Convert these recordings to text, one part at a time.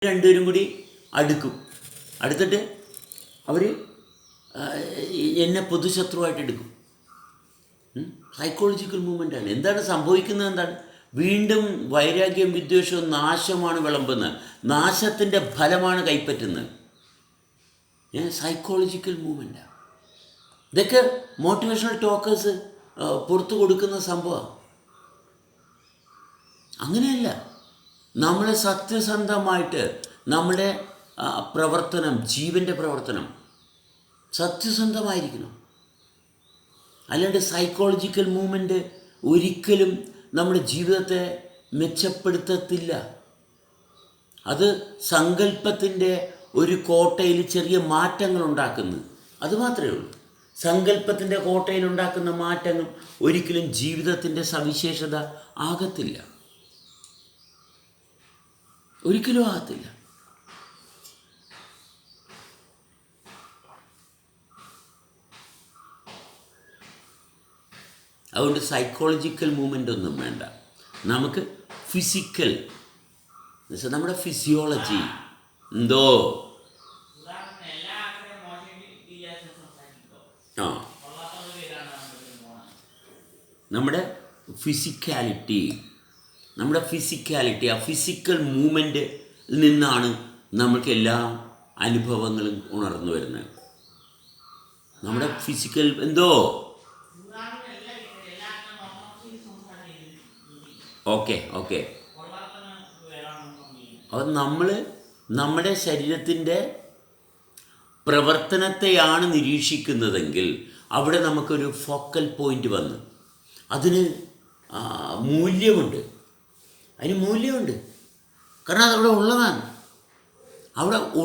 രണ്ടുപേരും കൂടി അടുത്തിട്ട് അവർ എന്നെ പൊതുശത്രുവായിട്ട് എടുക്കും. സൈക്കോളജിക്കൽ മൂവ്മെൻ്റാണ്. എന്താണ് സംഭവിക്കുന്നത്? എന്താണ്? വീണ്ടും വൈരാഗ്യം, വിദ്വേഷവും നാശമാണ് വിളമ്പുന്നത്. നാശത്തിൻ്റെ ഫലമാണ് കൈപ്പറ്റുന്നത്. സൈക്കോളജിക്കൽ മൂവ്മെൻറ്റാണ്. ഇതൊക്കെ മോട്ടിവേഷണൽ ടോക്കേഴ്സ് പുറത്തു കൊടുക്കുന്ന സംഭവമാണ്. അങ്ങനെയല്ല. നമ്മൾ സത്യസന്ധമായിട്ട് നമ്മുടെ പ്രവർത്തനം, ജീവൻ്റെ പ്രവർത്തനം സത്യസന്ധമായിരിക്കണം. അല്ലാണ്ട് സൈക്കോളജിക്കൽ മൂവ്മെൻറ്റ് ഒരിക്കലും നമ്മുടെ ജീവിതത്തെ മെച്ചപ്പെടുത്തത്തില്ല. അത് സങ്കല്പത്തിൻ്റെ ഒരു കോട്ടയിൽ ചെറിയ മാറ്റങ്ങൾ ഉണ്ടാക്കുന്നു. അതുമാത്രമേ ഉള്ളൂ. സങ്കല്പത്തിൻ്റെ കോട്ടയിൽ ഉണ്ടാക്കുന്ന മാറ്റങ്ങൾ ഒരിക്കലും ജീവിതത്തിൻ്റെ സവിശേഷത ആകത്തില്ല. ഒരിക്കലും ആകത്തില്ല. അതുകൊണ്ട് സൈക്കോളജിക്കൽ മൂവ്മെൻ്റ് ഒന്നും വേണ്ട. നമുക്ക് ഫിസിക്കൽ എന്നുവെച്ചാൽ നമ്മുടെ ഫിസിയോളജി എന്തോ നമ്മുടെ ഫിസിക്കാലിറ്റി, ആ ഫിസിക്കൽ മൂവ്മെൻറ്റ് നിന്നാണ് നമുക്ക് എല്ലാ അനുഭവങ്ങളും ഉണർന്നു വരുന്നത്. നമ്മുടെ ഫിസിക്കൽ എന്തോ ഓക്കെ അത് നമ്മുടെ ശരീരത്തിൻ്റെ പ്രവർത്തനത്തെയാണ് നിരീക്ഷിക്കുന്നതെങ്കിൽ അവിടെ നമുക്കൊരു ഫോക്കൽ പോയിൻ്റ് വന്ന് അതിന് മൂല്യമുണ്ട്. കാരണം അതവിടെ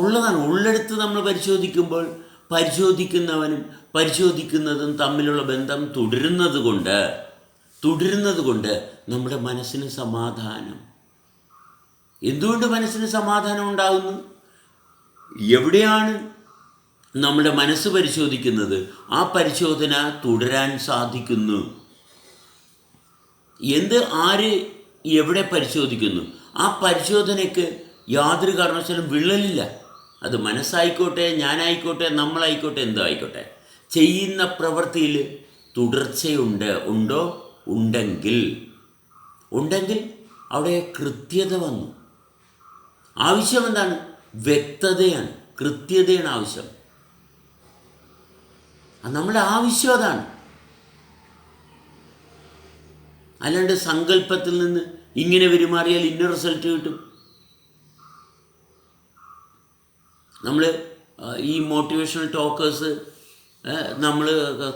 ഉള്ളതാണ്. ഉള്ളിടത്ത് നമ്മൾ പരിശോധിക്കുമ്പോൾ പരിശോധിക്കുന്നവനും പരിശോധിക്കുന്നതും തമ്മിലുള്ള ബന്ധം തുടരുന്നത് കൊണ്ട് നമ്മുടെ മനസ്സിന് സമാധാനം. എന്തുകൊണ്ട് മനസ്സിന് സമാധാനം ഉണ്ടാകുന്നു? എവിടെയാണ് നമ്മുടെ മനസ്സ് പരിശോധിക്കുന്നത്, ആ പരിശോധന തുടരാൻ സാധിക്കുന്നു. ആര് എവിടെ പരിശോധിക്കുന്നു, ആ പരിശോധനയ്ക്ക് യാതൊരു കാരണവശാലും വിള്ളലില്ല. അത് മനസ്സായിക്കോട്ടെ, ഞാനായിക്കോട്ടെ, നമ്മളായിക്കോട്ടെ, എന്തോ ആയിക്കോട്ടെ, ചെയ്യുന്ന പ്രവൃത്തിയിൽ ഉണ്ടെങ്കിൽ അവിടെ കൃത്യത വന്നു. ആവശ്യം എന്താണ്? വ്യക്തതയാണ്, കൃത്യതയാണ് ആവശ്യം. നമ്മുടെ ആവശ്യം അതാണ്. അല്ലാണ്ട് സങ്കല്പത്തിൽ നിന്ന് ഇങ്ങനെ പെരുമാറിയാൽ ഇന്ന റിസൾട്ട് കിട്ടും. നമ്മൾ ഈ മോട്ടിവേഷണൽ ടോക്കേഴ്സ് നമ്മൾ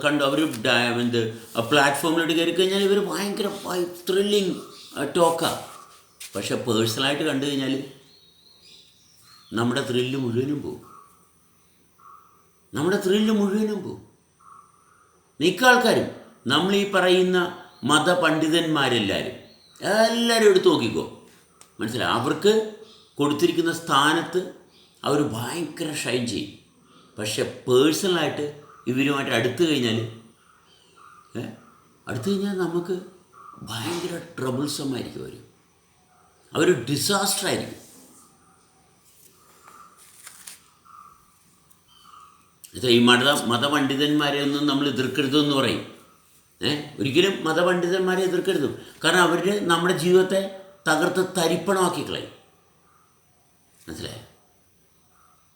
കണ്ടു. അവർ പ്ലാറ്റ്ഫോമിലോട്ട് കയറി കഴിഞ്ഞാൽ ഇവർ ഭയങ്കര ത്രില്ലിങ് ടോക്കാണ്. പക്ഷെ പേഴ്സണലായിട്ട് കണ്ടു കഴിഞ്ഞാൽ നമ്മുടെ ത്രില്ല് മുഴുവനും പോകും. മിക്ക ആൾക്കാരും നമ്മൾ ഈ പറയുന്ന മതപണ്ഡിതന്മാരെല്ലാവരും എടുത്ത് നോക്കിക്കോ, മനസ്സിലായി. അവർക്ക് കൊടുത്തിരിക്കുന്ന സ്ഥാനത്ത് അവർ ഭയങ്കര ഷൈൻ ചെയ്യും. പക്ഷെ പേഴ്സണലായിട്ട് ഇവരുമായിട്ട് അടുത്ത് കഴിഞ്ഞാൽ നമുക്ക് ഭയങ്കര ട്രബിൾസമായിരിക്കും. അവർ ഡിസാസ്റ്റർ ആയിരിക്കും. ഈ മതപണ്ഡിതന്മാരെ ഒന്നും നമ്മൾ എതിർക്കരുതെന്ന് പറയും. ഒരിക്കലും മതപണ്ഡിതന്മാരെ എതിർക്കരുത്. കാരണം അവർ നമ്മുടെ ജീവിതത്തെ തകർത്ത് തരിപ്പണമാക്കി കളയും. മനസ്സിലായോ?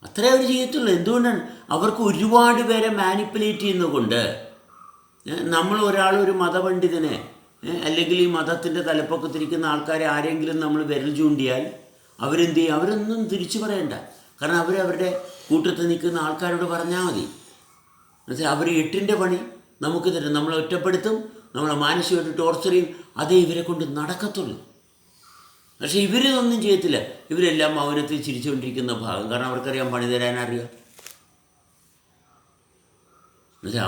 അത്രേ അവർ ചെയ്യത്തുള്ളൂ. എന്തുകൊണ്ടാണ്? അവർക്ക് ഒരുപാട് പേരെ മാനിപ്പുലേറ്റ് ചെയ്യുന്നതുകൊണ്ട്. ഒരു മതപണ്ഡിതനെ അല്ലെങ്കിൽ ഈ മതത്തിൻ്റെ തലപ്പൊക്കത്തിരിക്കുന്ന ആൾക്കാരെ ആരെങ്കിലും നമ്മൾ വിരൽ ചൂണ്ടിയാൽ അവരെന്ത് ചെയ്യും? അവരൊന്നും തിരിച്ചു പറയണ്ട. കാരണം അവരവരുടെ കൂട്ടത്തിൽ നിൽക്കുന്ന ആൾക്കാരോട് പറഞ്ഞാൽ മതി. മനസ്സിലായി? അവർ 8ൻ്റെ പണി നമുക്ക് തരും. നമ്മളെ ഒറ്റപ്പെടുത്തും, നമ്മളെ മാനസികമായിട്ട് ടോർച്ചർ ചെയ്യും. അതേ ഇവരെ കൊണ്ട് നടക്കത്തുള്ളൂ. പക്ഷേ ഇവരിതൊന്നും ചെയ്യത്തില്ല. ഇവരെല്ലാം മൗനത്തിൽ ചിരിച്ചുകൊണ്ടിരിക്കുന്ന ഭാഗം. കാരണം അവർക്കറിയാം, പണി തരാനറിയാം.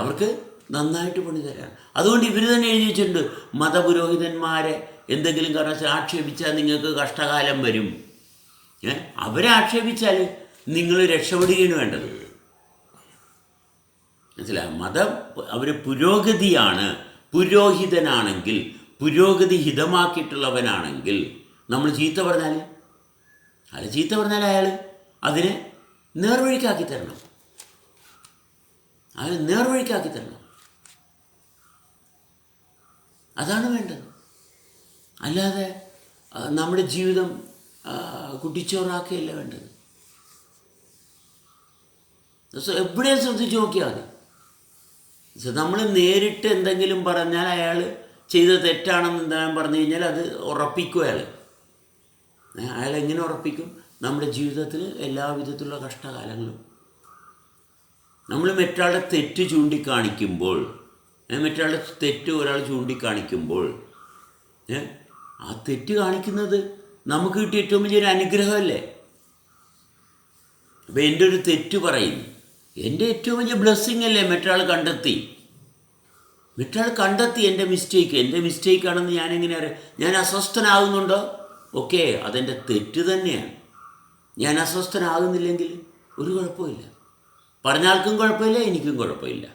അവർക്ക് നന്നായിട്ട് പണി തരാൻ. അതുകൊണ്ട് ഇവർ തന്നെ എഴുതി വെച്ചിട്ടുണ്ട്, മതപുരോഹിതന്മാരെ എന്തെങ്കിലും കാരണവശാൽ ആക്ഷേപിച്ചാൽ നിങ്ങൾക്ക് കഷ്ടകാലം വരും. അവരെ ആക്ഷേപിച്ചാൽ നിങ്ങൾ രക്ഷപ്പെടുകയാണ് വേണ്ടത്. മനസ്സിലായി? അവർ പുരോഗതിയാണ്. പുരോഹിതനാണെങ്കിൽ, പുരോഗതി ഹിതമാക്കിയിട്ടുള്ളവനാണെങ്കിൽ നമ്മൾ ചീത്ത പറഞ്ഞാൽ അയാൾ ചീത്ത പറഞ്ഞാൽ അയാൾ അതിനെ നേർവഴിക്കാക്കി തരണം. അയാൾ നേർവഴിക്കാക്കി തരണം. അതാണ് വേണ്ടത്. അല്ലാതെ നമ്മുടെ ജീവിതം കുട്ടിച്ചോറാക്കുകയല്ല വേണ്ടത്. എവിടെയും ശ്രദ്ധിച്ച് നോക്കിയാൽ മതി. നമ്മൾ നേരിട്ട് എന്തെങ്കിലും പറഞ്ഞാൽ അയാൾ ചെയ്ത തെറ്റാണെന്ന് എന്തായാലും പറഞ്ഞു കഴിഞ്ഞാൽ അത് ഉറപ്പിക്കും അയാൾ എങ്ങനെ ഉറപ്പിക്കും? നമ്മുടെ ജീവിതത്തിൽ എല്ലാവിധത്തിലുള്ള കഷ്ടകാലങ്ങളും നമ്മൾ മറ്റൊരാളുടെ തെറ്റ് ചൂണ്ടിക്കാണിക്കുമ്പോൾ, മറ്റൊരാളുടെ തെറ്റ് ഒരാൾ ചൂണ്ടിക്കാണിക്കുമ്പോൾ ആ തെറ്റ് കാണിക്കുന്നത് നമുക്ക് കിട്ടിയ ഏറ്റവും വലിയൊരു അനുഗ്രഹമല്ലേ? അപ്പോൾ എൻ്റെ ഒരു തെറ്റ് പറയുന്നു, എൻ്റെ ഏറ്റവും വലിയ ബ്ലെസ്സിങ് അല്ലേ? മറ്റൊരാൾ കണ്ടെത്തി എൻ്റെ മിസ്റ്റേക്കാണെന്ന് ഞാൻ എങ്ങനെ അറിയാം? ഞാൻ അസ്വസ്ഥനാകുന്നുണ്ടോ? ഓക്കെ, അതെൻ്റെ തെറ്റ് തന്നെയാണ്. ഞാൻ അസ്വസ്ഥനാകുന്നില്ലെങ്കിൽ ഒരു കുഴപ്പമില്ല. പറഞ്ഞ ആൾക്കും കുഴപ്പമില്ല, എനിക്കും കുഴപ്പമില്ല.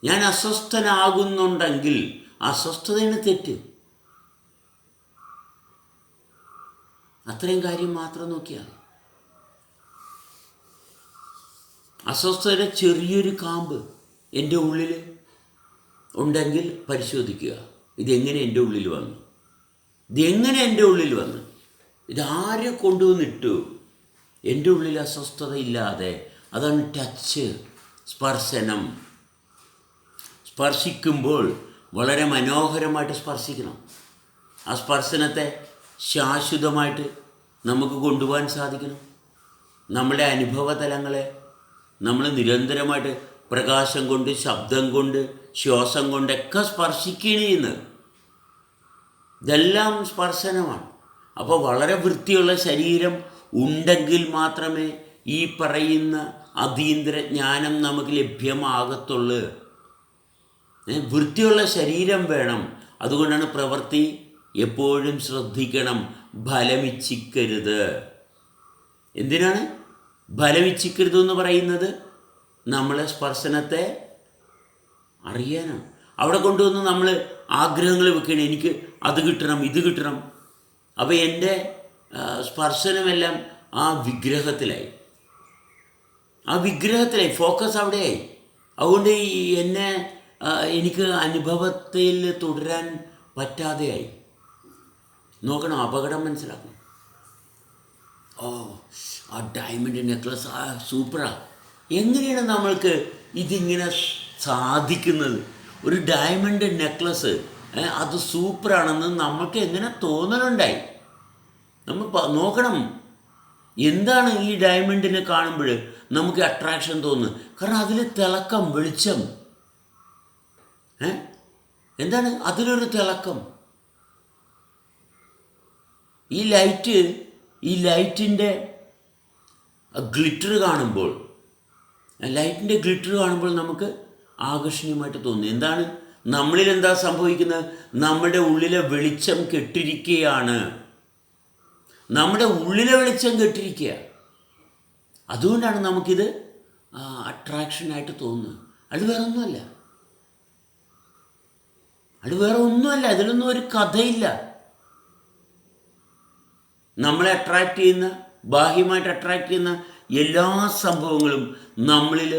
ഞാൻ അസ്വസ്ഥനാകുന്നുണ്ടെങ്കിൽ അസ്വസ്ഥതയാണ് തെറ്റ്. അത്രയും കാര്യം മാത്രം നോക്കിയാൽ. അസ്വസ്ഥതയുടെ ചെറിയൊരു കാമ്പ് എൻ്റെ ഉള്ളിൽ ഉണ്ടെങ്കിൽ പരിശോധിക്കുക, ഇതെങ്ങനെ എൻ്റെ ഉള്ളിൽ വന്നു? ഇതാരെ കൊണ്ടുവന്നിട്ടു? എൻ്റെ ഉള്ളിൽ അസ്വസ്ഥത ഇല്ലാതെ. അതാണ് ടച്ച്, സ്പർശനം. സ്പർശിക്കുമ്പോൾ വളരെ മനോഹരമായിട്ട് സ്പർശിക്കണം. ആ സ്പർശനത്തെ ശാശ്വതമായിട്ട് നമുക്ക് കൊണ്ടുപോകാൻ സാധിക്കണം. നമ്മുടെ അനുഭവ തലങ്ങളെ നമ്മൾ നിരന്തരമായിട്ട് പ്രകാശം കൊണ്ട്, ശബ്ദം കൊണ്ട്, ശ്വാസം കൊണ്ടൊക്കെ സ്പർശിക്കുകയാണ് ചെയ്യുന്നത്. ഇതെല്ലാം സ്പർശനമാണ്. അപ്പോൾ വളരെ വൃത്തിയുള്ള ശരീരം ഉണ്ടെങ്കിൽ മാത്രമേ ഈ പറയുന്ന അതീന്ദ്ര ജ്ഞാനം നമുക്ക് ലഭ്യമാകത്തുള്ളൂ. വൃത്തിയുള്ള ശരീരം വേണം. അതുകൊണ്ടാണ് പ്രവൃത്തി എപ്പോഴും ശ്രദ്ധിക്കണം, ഫലമിച്ഛിക്കരുത്. എന്തിനാണ് ഫലമിച്ഛിക്കരുത് എന്ന് പറയുന്നത്? നമ്മളെ സ്പർശനത്തെ അറിയാനാണ്. അവിടെ കൊണ്ടുവന്ന് നമ്മൾ ആഗ്രഹങ്ങൾ വെക്കണം, എനിക്ക് അത് കിട്ടണം, ഇത് കിട്ടണം. അപ്പോൾ എൻ്റെ സ്പർശനമെല്ലാം ആ വിഗ്രഹത്തിലായി, ഫോക്കസ് അവിടെയായി. അതുകൊണ്ട് എനിക്ക് അനുഭവത്തിൽ തുടരാൻ പറ്റാതെയായി. നോക്കണം, അപകടം മനസ്സിലാക്കണം. ആ ഡയമണ്ട് നെക്ലസ് സൂപ്പറാണ്. എങ്ങനെയാണ് നമ്മൾക്ക് ഇതിങ്ങനെ സാധിക്കുന്നത്? ഒരു ഡയമണ്ട് നെക്ലസ് അത് സൂപ്പറാണെന്ന് നമുക്ക് എങ്ങനെ തോന്നലുണ്ടായി? നമ്മൾ നോക്കണം, എന്താണ് ഈ ഡയമണ്ടിനെ കാണുമ്പോൾ നമുക്ക് അട്രാക്ഷൻ തോന്നുന്നത്? കാരണം അതിൽ തിളക്കം, വെളിച്ചം. എന്താണ് അതിലൊരു തിളക്കം? ഈ ലൈറ്റിൻ്റെ ഗ്ലിറ്റർ കാണുമ്പോൾ നമുക്ക് ആകർഷണീയമായിട്ട് തോന്നുന്നു. എന്താണ് നമ്മളിൽ എന്താ സംഭവിക്കുന്നത്? നമ്മുടെ ഉള്ളിലെ വെളിച്ചം കെട്ടിരിക്കുകയാണ്. അതുകൊണ്ടാണ് നമുക്കിത് അട്രാക്ഷനായിട്ട് തോന്നുന്നത്. അത് വേറെ ഒന്നുമല്ല. ഇതിലൊന്നും ഒരു കഥയില്ല. നമ്മളെ ബാഹ്യമായിട്ട് അട്രാക്റ്റ് ചെയ്യുന്ന എല്ലാ സംഭവങ്ങളും നമ്മളിൽ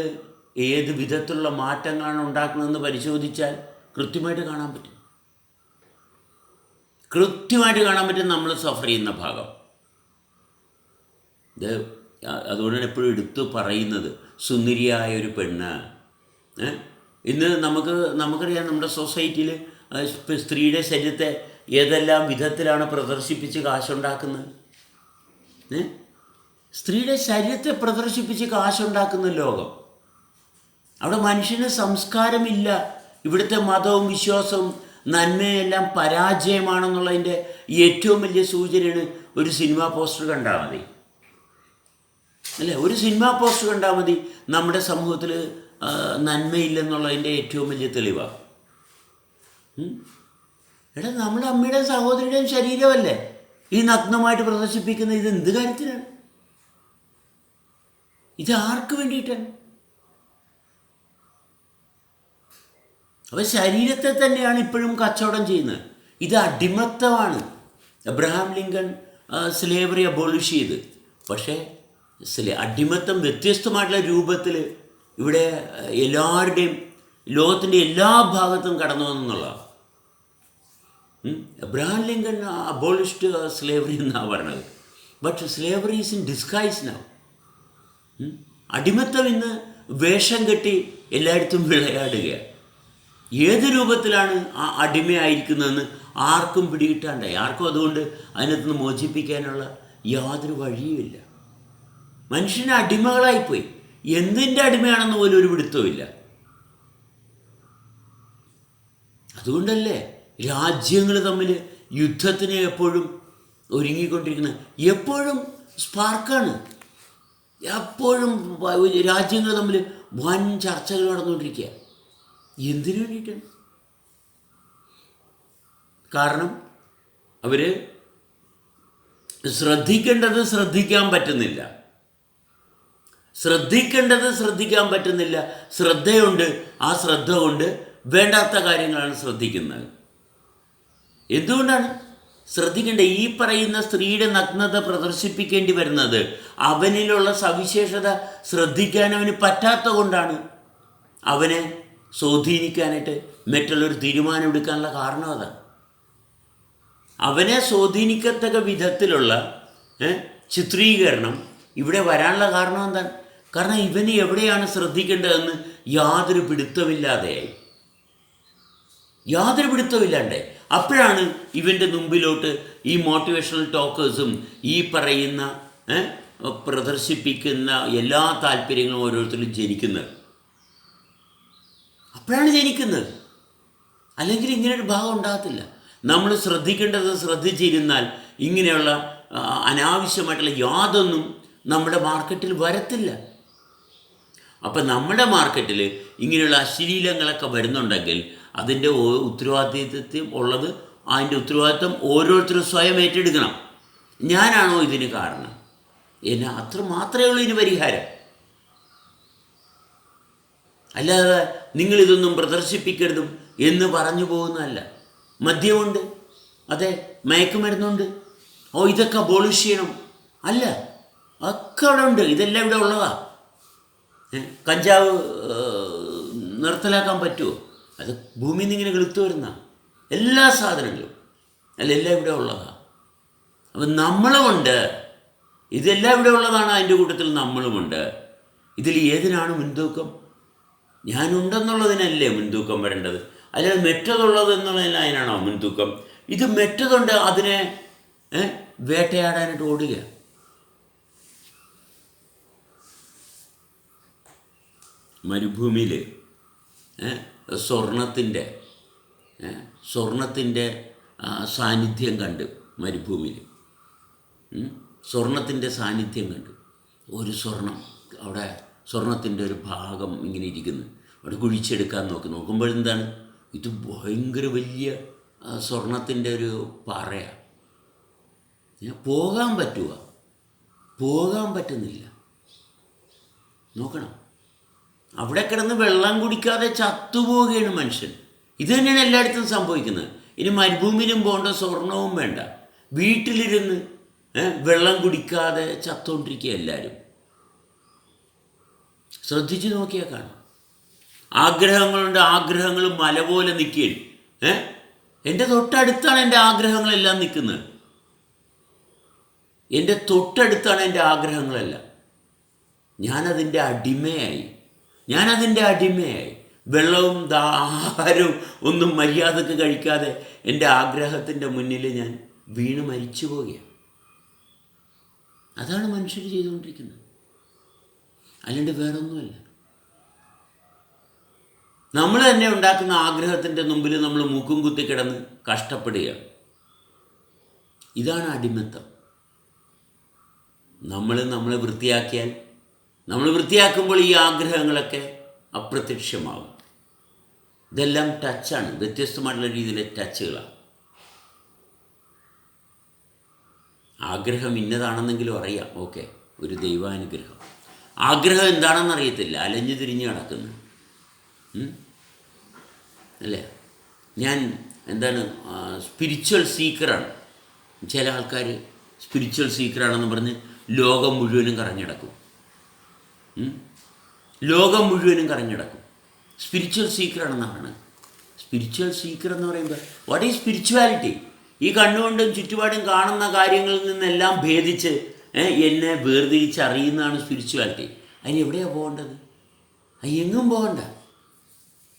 ഏത് വിധത്തിലുള്ള മാറ്റങ്ങളാണ് ഉണ്ടാക്കുന്നതെന്ന് പരിശോധിച്ചാൽ കൃത്യമായിട്ട് കാണാൻ പറ്റും നമ്മൾ സഫർ ചെയ്യുന്ന ഭാഗം. അതുകൊണ്ടാണ് എപ്പോഴും എടുത്തു പറയുന്നത്, സുന്ദരിയായ ഒരു പെണ്ണ്. ഇന്ന് നമുക്കറിയാം, നമ്മുടെ സൊസൈറ്റിയിൽ സ്ത്രീയുടെ ശരീരത്തെ ഏതെല്ലാം വിധത്തിലാണ് പ്രദർശിപ്പിച്ച് കാശുണ്ടാക്കുന്നത്. സ്ത്രീയുടെ ശരീരത്തെ പ്രദർശിപ്പിച്ച് കാശുണ്ടാക്കുന്ന ലോകം. അവിടെ മനുഷ്യന് സംസ്കാരമില്ല. ഇവിടുത്തെ മതവും വിശ്വാസവും നന്മയെല്ലാം പരാജയമാണെന്നുള്ളതിൻ്റെ ഏറ്റവും വലിയ സൂചനയാണ് ഒരു സിനിമാ പോസ്റ്റർ കണ്ടാൽ മതി. അല്ലേ? ഒരു സിനിമാ പോസ്റ്റർ കണ്ടാൽ മതി നമ്മുടെ സമൂഹത്തിൽ നന്മയില്ലെന്നുള്ളതിൻ്റെ ഏറ്റവും വലിയ തെളിവാണ്. നമ്മുടെ അമ്മയുടെയും സഹോദരിയുടെയും ശരീരമല്ലേ ഈ നഗ്നമായിട്ട് പ്രദർശിപ്പിക്കുന്ന? ഇത് എന്ത് കാര്യത്തിനാണ്? ഇത് ആർക്ക് വേണ്ടിയിട്ടാണ്? അപ്പോൾ ശരീരത്തെ തന്നെയാണ് ഇപ്പോഴും കച്ചവടം ചെയ്യുന്നത്. ഇത് അടിമത്തമാണ്. എബ്രഹാം ലിങ്കൺ സ്ലേവറി അബോളിഷ് ചെയ്ത്. പക്ഷേ അടിമത്തം വ്യത്യസ്തമായിട്ടുള്ള രൂപത്തിൽ ഇവിടെ എല്ലാവരുടെയും ലോകത്തിൻ്റെ എല്ലാ ഭാഗത്തും കടന്നു വന്നെന്നുള്ളതാണ്. അബ്രഹാം ലിങ്കൺ അബോളിഷ്ഡ് സ്ലേവറി എന്നാണ് പറഞ്ഞത്. But slavery is in disguise now. അടിമത്തം ഇന്ന് വേഷം കെട്ടി എല്ലായിടത്തും വിളയാടുകയാണ്. ഏത് രൂപത്തിലാണ് ആ അടിമയായിരിക്കുന്നതെന്ന് ആർക്കും പിടികിട്ടാണ്ടായി. ആർക്കും അതുകൊണ്ട് അതിനകത്ത് നിന്ന് മോചിപ്പിക്കാനുള്ള യാതൊരു വഴിയുമില്ല. മനുഷ്യന് അടിമകളായിപ്പോയി. എന്തിൻ്റെ അടിമയാണെന്ന് പോലും ഒരു പിടുത്തവുമില്ല. അതുകൊണ്ടല്ലേ രാജ്യങ്ങൾ തമ്മിൽ യുദ്ധത്തിന് എപ്പോഴും ഒരുങ്ങിക്കൊണ്ടിരിക്കുന്നത്. എപ്പോഴും സ്പാർക്കാണ്. എപ്പോഴും രാജ്യങ്ങൾ തമ്മിൽ വൻ ചർച്ചകൾ നടന്നുകൊണ്ടിരിക്കുക. എന്തിനു വേണ്ടിയിട്ടാണ്? കാരണം അവർ ശ്രദ്ധിക്കേണ്ടത് ശ്രദ്ധിക്കാൻ പറ്റുന്നില്ല. ശ്രദ്ധയുണ്ട്. ആ ശ്രദ്ധ കൊണ്ട് വേണ്ടാത്ത കാര്യങ്ങളാണ് ശ്രദ്ധിക്കുന്നത്. എന്തുകൊണ്ടാണ് ശ്രദ്ധിക്കേണ്ടത്? ഈ പറയുന്ന സ്ത്രീയുടെ നഗ്നത പ്രദർശിപ്പിക്കേണ്ടി വരുന്നത് അവനിലുള്ള സവിശേഷത ശ്രദ്ധിക്കാൻ അവന് പറ്റാത്ത കൊണ്ടാണ്. അവനെ സ്വാധീനിക്കാനായിട്ട് മറ്റുള്ളൊരു തീരുമാനം എടുക്കാനുള്ള കാരണം അതാണ്. അവനെ സ്വാധീനിക്കത്തക്ക വിധത്തിലുള്ള ചിത്രീകരണം ഇവിടെ വരാനുള്ള കാരണം എന്താണ്? കാരണം ഇവന് എവിടെയാണ് ശ്രദ്ധിക്കേണ്ടതെന്ന് യാതൊരു പിടുത്തമില്ലാതെയായി. അപ്പോഴാണ് ഇവൻ്റെ മുമ്പിലോട്ട് ഈ മോട്ടിവേഷണൽ ടോക്കേഴ്സും ഈ പറയുന്ന പ്രദർശിപ്പിക്കുന്ന എല്ലാ താല്പര്യങ്ങളും ഓരോരുത്തരും ജനിക്കുന്നത്. അല്ലെങ്കിൽ ഇങ്ങനൊരു ഭാഗം ഉണ്ടാകത്തില്ല. നമ്മൾ ശ്രദ്ധിക്കേണ്ടത് ശ്രദ്ധിച്ചിരുന്നാൽ ഇങ്ങനെയുള്ള അനാവശ്യമായിട്ടുള്ള യാതൊന്നും നമ്മുടെ മാർക്കറ്റിൽ വരത്തില്ല. അപ്പം നമ്മുടെ മാർക്കറ്റിൽ ഇങ്ങനെയുള്ള അശ്ലീലങ്ങളൊക്കെ വരുന്നുണ്ടെങ്കിൽ അതിൻ്റെ ഉത്തരവാദിത്വം അതിൻ്റെ ഉത്തരവാദിത്വം ഓരോരുത്തരും സ്വയം ഏറ്റെടുക്കണം. ഞാനാണോ ഇതിന് കാരണം? അത്ര മാത്രമേ ഉള്ളൂ ഇതിന് പരിഹാരം. അല്ലാതെ നിങ്ങളിതൊന്നും പ്രദർശിപ്പിക്കരുതും എന്ന് പറഞ്ഞു പോകുന്നതല്ല. മദ്യമുണ്ട്, അതെ, മയക്കുമരുന്നുണ്ട്, ഇതൊക്കെ അബോളിഷ് ചെയ്യണം അല്ല, ഒക്കെ അവിടെ ഉണ്ട്. ഇതെല്ലാം ഇവിടെ ഉള്ളതാ. കഞ്ചാവ് നിർത്തലാക്കാൻ പറ്റുമോ? അത് ഭൂമിയിൽ നിന്ന് ഇങ്ങനെ കിളുത്തു വരുന്ന എല്ലാ സാധനങ്ങളും എല്ലാം ഇവിടെ ഉള്ളതാണ്. അപ്പം നമ്മളുമുണ്ട്. ഇതെല്ലാം ഇവിടെ ഉള്ളതാണ്. അതിൻ്റെ കൂട്ടത്തിൽ നമ്മളുമുണ്ട്. ഇതിൽ ഏതിനാണ് മുൻതൂക്കം? ഞാനുണ്ടെന്നുള്ളതിനല്ലേ മുൻതൂക്കം വരേണ്ടത്? അല്ലാതെ മെറ്റതുള്ളത് എന്നുള്ളതിന് അതിനാണോ മുൻതൂക്കം? ഇത് മെറ്റതുണ്ട്, അതിനെ വേട്ടയാടാനായിട്ട് ഓടുക. മരുഭൂമിയിൽ സ്വർണത്തിൻ്റെ സാന്നിധ്യം കണ്ട്, മരുഭൂമിയിൽ സ്വർണത്തിൻ്റെ സാന്നിധ്യം കണ്ട് ഒരു അവിടെ സ്വർണത്തിൻ്റെ ഒരു ഭാഗം ഇങ്ങനെ ഇരിക്കുന്നു. അവിടെ കുഴിച്ചെടുക്കാൻ നോക്കുമ്പോഴെന്താണ്? ഇത് ഭയങ്കര വലിയ സ്വർണത്തിൻ്റെ ഒരു പാറയാണ്. പോകാൻ പറ്റുന്നില്ല. നോക്കണം, അവിടെ കിടന്ന് വെള്ളം കുടിക്കാതെ ചത്തുപോവുകയാണ് മനുഷ്യൻ. ഇത് തന്നെയാണ് എല്ലായിടത്തും സംഭവിക്കുന്നത്. ഇനി മരുഭൂമിയിലും പോകേണ്ട, സ്വർണവും വേണ്ട, വീട്ടിലിരുന്ന് വെള്ളം കുടിക്കാതെ ചത്തുകൊണ്ടിരിക്കുക എല്ലാവരും. ശ്രദ്ധിച്ചു നോക്കിയാൽ കാണാം. ആഗ്രഹങ്ങളുണ്ട്, ആഗ്രഹങ്ങൾ മല പോലെ നിൽക്കുകയാണ്. എൻ്റെ തൊട്ടടുത്താണ് എൻ്റെ ആഗ്രഹങ്ങളെല്ലാം നിൽക്കുന്നത്. എൻ്റെ തൊട്ടടുത്താണ് എൻ്റെ ആഗ്രഹങ്ങളെല്ലാം. ഞാനതിൻ്റെ അടിമയായി. വെള്ളവും ആഹാരവും ഒന്നും മര്യാദക്ക് കഴിക്കാതെ എൻ്റെ ആഗ്രഹത്തിൻ്റെ മുന്നിൽ ഞാൻ വീണ് മരിച്ചു പോവുകയാണ്. അതാണ് മനുഷ്യർ ചെയ്തുകൊണ്ടിരിക്കുന്നത്, അല്ലാണ്ട് വേറൊന്നുമല്ല. നമ്മൾ തന്നെ ഉണ്ടാക്കുന്ന ആഗ്രഹത്തിൻ്റെ മുമ്പിൽ നമ്മൾ മൂക്കും കുത്തി കിടന്ന് കഷ്ടപ്പെടുകയാണ്. ഇതാണ് അടിമത്തം. നമ്മളെ വൃത്തിയാക്കുമ്പോൾ ഈ ആഗ്രഹങ്ങളൊക്കെ അപ്രത്യക്ഷമാകും. ഇതെല്ലാം ടച്ചാണ്, വ്യത്യസ്തമായിട്ടുള്ള രീതിയിലെ ടച്ചുകളാണ്. ആഗ്രഹം ഇന്നതാണെന്നെങ്കിലും അറിയാം, ഓക്കെ, ഒരു ദൈവാനുഗ്രഹം. ആഗ്രഹം എന്താണെന്ന് അറിയത്തില്ല, അലഞ്ഞു തിരിഞ്ഞ് കിടക്കുന്നു അല്ലേ? ഞാൻ സ്പിരിച്വൽ സീക്കറാണ്. ചില ആൾക്കാർ സ്പിരിച്വൽ സീക്കറാണെന്ന് പറഞ്ഞ് ലോകം മുഴുവനും കറങ്ങിടക്കും. ലോകം മുഴുവനും കറങ്ങിടക്കും. സ്പിരിച്വൽ സീക്കറാണെന്നാണ്. സ്പിരിച്വൽ സീക്കർ എന്ന് പറയുമ്പോൾ വാട്ട് ഈസ് സ്പിരിച്വാലിറ്റി? ഈ കണ്ണുകൊണ്ടും ചുറ്റുപാടും കാണുന്ന കാര്യങ്ങളിൽ നിന്നെല്ലാം ഭേദിച്ച് എന്നെ വേർതിരിച്ചറിയുന്നതാണ് സ്പിരിച്വാലിറ്റി. അതിന് എവിടെയാണ് പോകേണ്ടത്? എങ്ങും പോകണ്ട.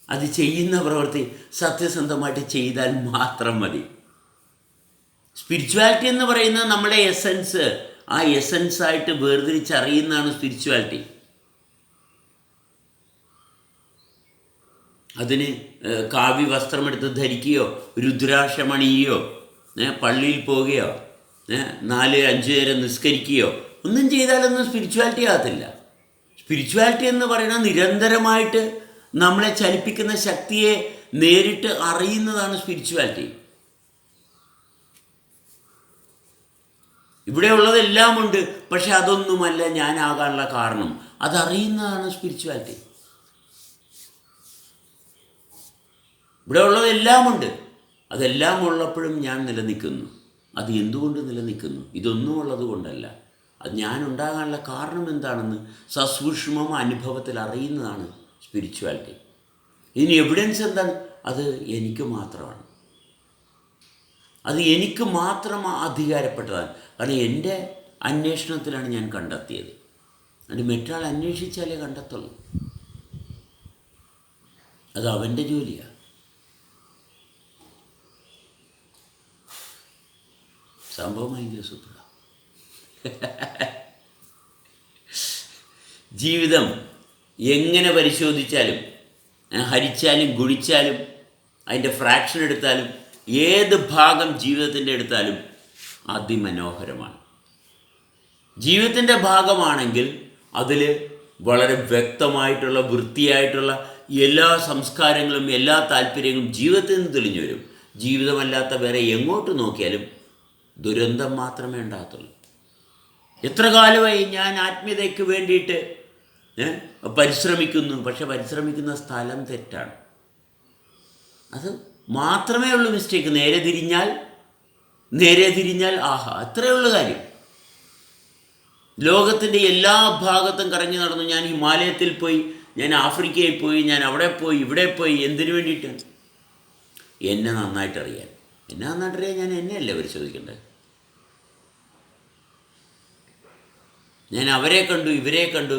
അത് ചെയ്യുന്ന പ്രവൃത്തി സത്യസന്ധമായിട്ട് ചെയ്താൽ മാത്രം മതി. സ്പിരിച്വാലിറ്റി എന്ന് പറയുന്നത് നമ്മുടെ എസൻസ്, ആ എസൻസായിട്ട് വേർതിരിച്ചറിയുന്നതാണ് സ്പിരിച്വാലിറ്റി. അതിന് കാവ്യ വസ്ത്രമെടുത്ത് ധരിക്കുകയോ രുദ്രാക്ഷമണിയോ പള്ളിയിൽ പോവുകയോ 4-5 നേരം നിസ്കരിക്കുകയോ ഒന്നും ചെയ്താലൊന്നും സ്പിരിച്വാലിറ്റി ആകത്തില്ല. സ്പിരിച്വാലിറ്റി എന്ന് പറയുന്നത് നിരന്തരമായിട്ട് നമ്മളെ ചലിപ്പിക്കുന്ന ശക്തിയെ നേരിട്ട് അറിയുന്നതാണ് സ്പിരിച്വാലിറ്റി. ഇവിടെയുള്ളതെല്ലാം ഉണ്ട്, പക്ഷെ അതൊന്നുമല്ല ഞാനാകാനുള്ള കാരണം. അതറിയുന്നതാണ് സ്പിരിച്വാലിറ്റി. ഇവിടെ ഉള്ളതെല്ലാം ഉണ്ട്, അതെല്ലാം ഉള്ളപ്പോഴും ഞാൻ നിലനിൽക്കുന്നു. അത് എന്തുകൊണ്ട് നിലനിൽക്കുന്നു? ഇതൊന്നും ഉള്ളത് കൊണ്ടല്ല. അത് ഞാൻ ഉണ്ടാകാനുള്ള കാരണം എന്താണെന്ന് സസൂക്ഷ്മം അനുഭവത്തിൽ അറിയുന്നതാണ് സ്പിരിച്വാലിറ്റി. ഇതിന് എവിഡൻസ് എന്താണ്? അത് എനിക്ക് മാത്രമാണ്. അത് എനിക്ക് മാത്രം അധികാരപ്പെട്ടതാണ്. കാരണം എൻ്റെ അന്വേഷണത്തിലാണ് ഞാൻ കണ്ടെത്തിയത്. അത് മറ്റൊരാൾ അന്വേഷിച്ചാലേ കണ്ടെത്തുള്ളൂ. അത് അവൻ്റെ ജോലിയാണ്. സംഭവം ഭയങ്കര സൂപ്പറാണ്. ജീവിതം എങ്ങനെ പരിശോധിച്ചാലും, ഹരിച്ചാലും ഗുണിച്ചാലും, അതിൻ്റെ ഫ്രാക്ഷൻ എടുത്താലും, ഏത് ഭാഗം ജീവിതത്തിൻ്റെ എടുത്താലും അതിമനോഹരമാണ്. ജീവിതത്തിൻ്റെ ഭാഗമാണെങ്കിൽ അതിൽ വളരെ വ്യക്തമായിട്ടുള്ള വൃത്തിയായിട്ടുള്ള എല്ലാ സംസ്കാരങ്ങളും എല്ലാ താല്പര്യങ്ങളും ജീവിതത്തിൽ നിന്ന് തെളിഞ്ഞു വരും. ജീവിതമല്ലാത്ത വേറെ എങ്ങോട്ട് നോക്കിയാലും ദുരന്തം മാത്രമേ ഉണ്ടാകത്തുള്ളൂ. എത്ര കാലമായി ഞാൻ ആത്മീയതയ്ക്ക് വേണ്ടിയിട്ട് പരിശ്രമിക്കുന്നു, പക്ഷെ പരിശ്രമിക്കുന്ന സ്ഥലം തെറ്റാണ്. അത് മാത്രമേ ഉള്ളൂ മിസ്റ്റേക്ക്. നേരെ തിരിഞ്ഞാൽ ആഹാ, അത്രയേ ഉള്ളൂ കാര്യം. ലോകത്തിൻ്റെ എല്ലാ ഭാഗത്തും കറങ്ങി നടന്നു. ഞാൻ ഹിമാലയത്തിൽ പോയി, ഞാൻ ആഫ്രിക്കയിൽ പോയി, ഞാൻ അവിടെ പോയി, ഇവിടെ പോയി. എന്തിനു വേണ്ടിയിട്ട്? എന്നെ നന്നായിട്ടറിയാൻ. ഞാൻ എന്നെയല്ലേ പരിശോധിക്കേണ്ടത്? ഞാൻ അവരെ കണ്ടു, ഇവരെ കണ്ടു.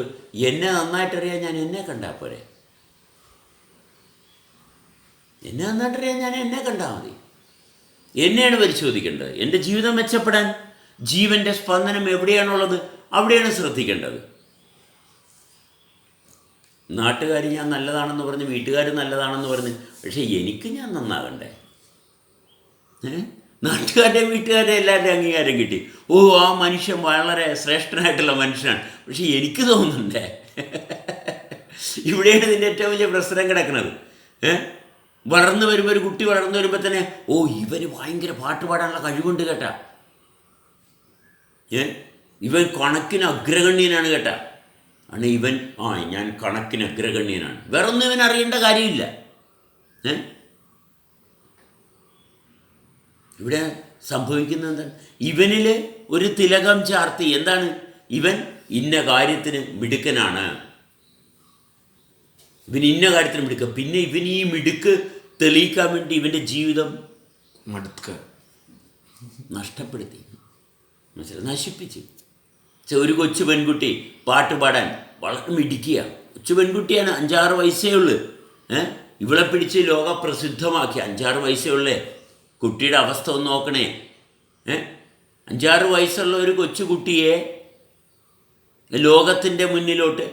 എന്നെ നന്നായിട്ടറിയാൻ ഞാൻ എന്നെ കണ്ടാൽ പോരെ? എന്നെ നന്നായിട്ടറിയാൻ ഞാൻ എന്നെ കണ്ടാൽ മതി. എന്നെയാണ് പരിശോധിക്കേണ്ടത്. എൻ്റെ ജീവിതം മെച്ചപ്പെടാൻ ജീവൻ്റെ സ്പന്ദനം എവിടെയാണുള്ളത് അവിടെയാണ് ശ്രദ്ധിക്കേണ്ടത്. നാട്ടുകാർ ഞാൻ നല്ലതാണെന്ന് പറഞ്ഞ്, വീട്ടുകാർ നല്ലതാണെന്ന് പറഞ്ഞ്, പക്ഷേ എനിക്ക് ഞാൻ നന്നാകണ്ടേ? നാട്ടുകാരുടെയും വീട്ടുകാരുടെയും എല്ലാവരുടെയും അംഗീകാരം കിട്ടി. ഓ, ആ മനുഷ്യൻ വളരെ ശ്രേഷ്ഠനായിട്ടുള്ള മനുഷ്യനാണ്. പക്ഷെ എനിക്ക് തോന്നുന്നുണ്ടേ, ഇവിടെയാണ് ഇതിൻ്റെ ഏറ്റവും വലിയ പ്രശ്നം കിടക്കുന്നത്. വളർന്നു വരുമ്പോൾ, ഒരു കുട്ടി വളർന്നു വരുമ്പോൾ തന്നെ ഓ, ഇവന് ഭയങ്കര പാട്ട് പാടാനുള്ള കഴിവുണ്ട് കേട്ടാ, ഇവൻ കണക്കിന് അഗ്രഗണ്യനാണ് കേട്ടാ. ആണ് ഇവൻ, ഞാൻ കണക്കിന് അഗ്രഗണ്യനാണ്. വേറൊന്നും ഇവൻ അറിയേണ്ട കാര്യമില്ല. ഇവിടെ സംഭവിക്കുന്നത് എന്താണ്? ഇവനിൽ ഒരു തിലകം ചാർത്തി. എന്താണ്? ഇവൻ ഇന്ന കാര്യത്തിന് മിടുക്കനാണ്, ഇവൻ ഇന്ന കാര്യത്തിന് മിടുക്ക. പിന്നെ ഇവൻ ഈ മിടുക്ക് തെളിയിക്കാൻ വേണ്ടി ഇവൻ്റെ ജീവിതം നഷ്ടപ്പെടുത്തി, നശിപ്പിച്ച്. ഒരു കൊച്ചു പെൺകുട്ടി പാട്ട് പാടാൻ വളരെ മിടുക്കിയ കൊച്ചു പെൺകുട്ടിയാണ്. 5-6 വയസ്സേ ഉള്ളൂ. ഇവളെ പിടിച്ച് ലോകപ്രസിദ്ധമാക്കി. 5-6 വയസ്സേ ഉള്ളേ. കുട്ടിയുടെ അവസ്ഥ ഒന്ന് നോക്കണേ. 5-6 വയസ്സുള്ള ഒരു കൊച്ചുകുട്ടിയെ ലോകത്തിൻ്റെ മുന്നിലോട്ട്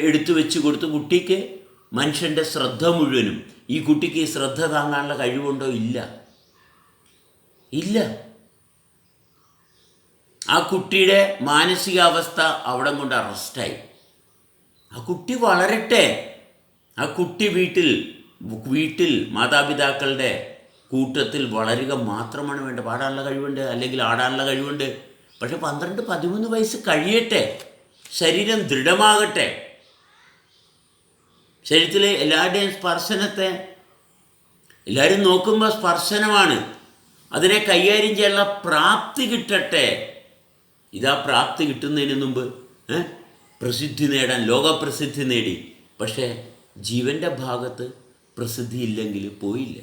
എടുത്തു വെച്ച് കൊടുത്തു. കുട്ടിക്ക് മനുഷ്യൻ്റെ ശ്രദ്ധ മുഴുവനും. ഈ കുട്ടിക്ക് ഈ ശ്രദ്ധ താങ്ങാനുള്ള കഴിവുണ്ടോ? ഇല്ല. ആ കുട്ടിയുടെ മാനസികാവസ്ഥ അവിടെ കൊണ്ട് അറസ്റ്റായി. ആ കുട്ടി വളരട്ടെ. ആ കുട്ടി വീട്ടിൽ മാതാപിതാക്കളുടെ കൂട്ടത്തിൽ വളരുക മാത്രമാണ് വേണ്ടത്. പാടാനുള്ള കഴിവുണ്ട്, അല്ലെങ്കിൽ ആടാനുള്ള കഴിവുണ്ട്. പക്ഷെ 12-13 വയസ്സ് കഴിയട്ടെ, ശരീരം ദൃഢമാകട്ടെ. ശരീരത്തിലെ എല്ലാവരുടെയും സ്പർശനത്തെ എല്ലാവരും നോക്കുമ്പോൾ സ്പർശനമാണ്. അതിനെ കൈകാര്യം ചെയ്യാനുള്ള പ്രാപ്തി കിട്ടട്ടെ. ഇതാ പ്രാപ്തി കിട്ടുന്നതിന് മുമ്പ് പ്രസിദ്ധി നേടാൻ ലോകപ്രസിദ്ധി നേടി. പക്ഷേ ജീവൻ്റെ ഭാഗത്ത് പ്രസിദ്ധി ഇല്ലെങ്കിൽ പോയില്ല.